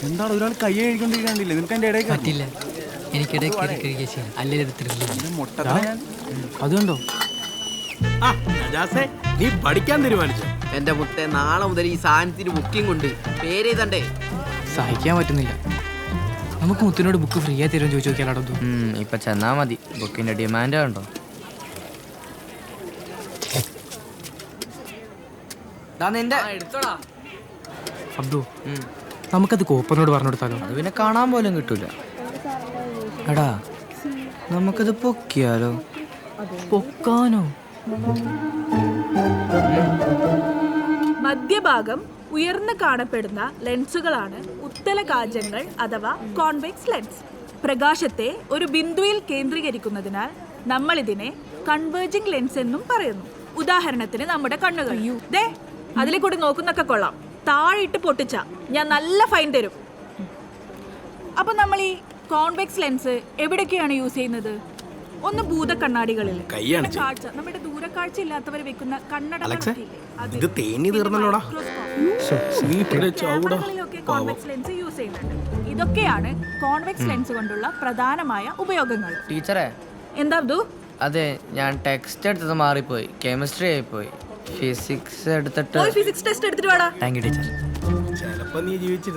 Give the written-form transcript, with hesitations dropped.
എന്താണ് ഒരാൾ കൈ കഴിക്കൊണ്ടിരിക്കണ്ടില്ലേ? നിനക്ക് എന്റെ ഇടയിൽ പറ്റില്ല, എനിക്കിടയിൽ കയറി കഴിക്കുക ചെയ്യാം, അല്ലെങ്കിൽ എടുത്തിട്ടില്ല. മുട്ട അതുകൊണ്ടോ? നീ പഠിക്കാൻ തീരുമാനിച്ചു? എന്റെ മുത്തെ, നാളെ മുതൽ ഈ സാധനത്തിന് ബുക്കിംഗ് ഉണ്ട്. പേര് എഴുതണ്ടേ? സഹിക്കാൻ പറ്റുന്നില്ല. നമുക്ക് മുത്തിനോട് ബുക്ക് ഫ്രീ ആയി തരുമെന്ന് ചോദിച്ചു നോക്കിയാലോ? ഇപ്പൊ ചെന്നാ മതി. ബുക്കിന്റെ ഡിമാൻഡ് ഉണ്ടോ? നിന്റെ അബ്ദു, നമുക്കത് കോപ്പനോട് പറഞ്ഞു കൊടുത്താലോ? അത് പിന്നെ കാണാൻ പോലും കിട്ടൂല. എടാ, നമുക്കത് പൊക്കിയാലോ? പൊക്കാനോ? മധ്യഭാഗം ഉയർന്നു കാണപ്പെടുന്ന ലെൻസുകളാണ് ഉത്തല കാചങ്ങൾ അഥവാ കോൺവെക്സ് ലെൻസ്. പ്രകാശത്തെ ഒരു ബിന്ദുവിൽ കേന്ദ്രീകരിക്കുന്നതിനാൽ നമ്മൾ ഇതിനെ കൺവേർജിംഗ് ലെൻസ് എന്നും പറയുന്നു. ഉദാഹരണത്തിന് നമ്മുടെ കണ്ണുകൾ. ദേ, അതിലെ കൂടി നോക്കുന്നൊക്കെ കൊള്ളാം. താഴെയിട്ട് പൊട്ടിച്ച ഞാൻ നല്ല ഫൈൻ തരും. അപ്പൊ നമ്മൾ ഈ കോൺവെക്സ് ലെൻസ് എവിടൊക്കെയാണ് യൂസ് ചെയ്യുന്നത്? ഒന്ന് ഭൂതക്കണ്ണാടികളിൽ, കാഴ്ച നമ്മുടെ ദൂരക്കാഴ്ച ഇല്ലാത്തവർ വെക്കുന്ന കണ്ണട. ഇത് തേഞ്ഞു തീർന്നല്ലോടാ. കോൺവെക്സ് ലെൻസ് യൂസ് ചെയ്യുന്നുണ്ട്. ഇതൊക്കെയാണ് കോൺവെക്സ് ലെൻസ് കൊണ്ടുള്ള പ്രധാനമായ ഉപയോഗങ്ങൾ. ടീച്ചറെ, എന്താ അബ്ദു? അതെ, ഞാൻ ടെക്സ്റ്റ് എടുത്തത് മാറിപ്പോയി. കെമിസ്ട്രി ആയിപ്പോയി. ഫിസിക്സ് എടുത്തിട്ട് ഫിസിക്സ് ടെസ്റ്റ് എടുത്തിട്ട് വേടാ. Thank you teacher. ചിലപ്പോ നീ ജീവിച്ചിരുന്ന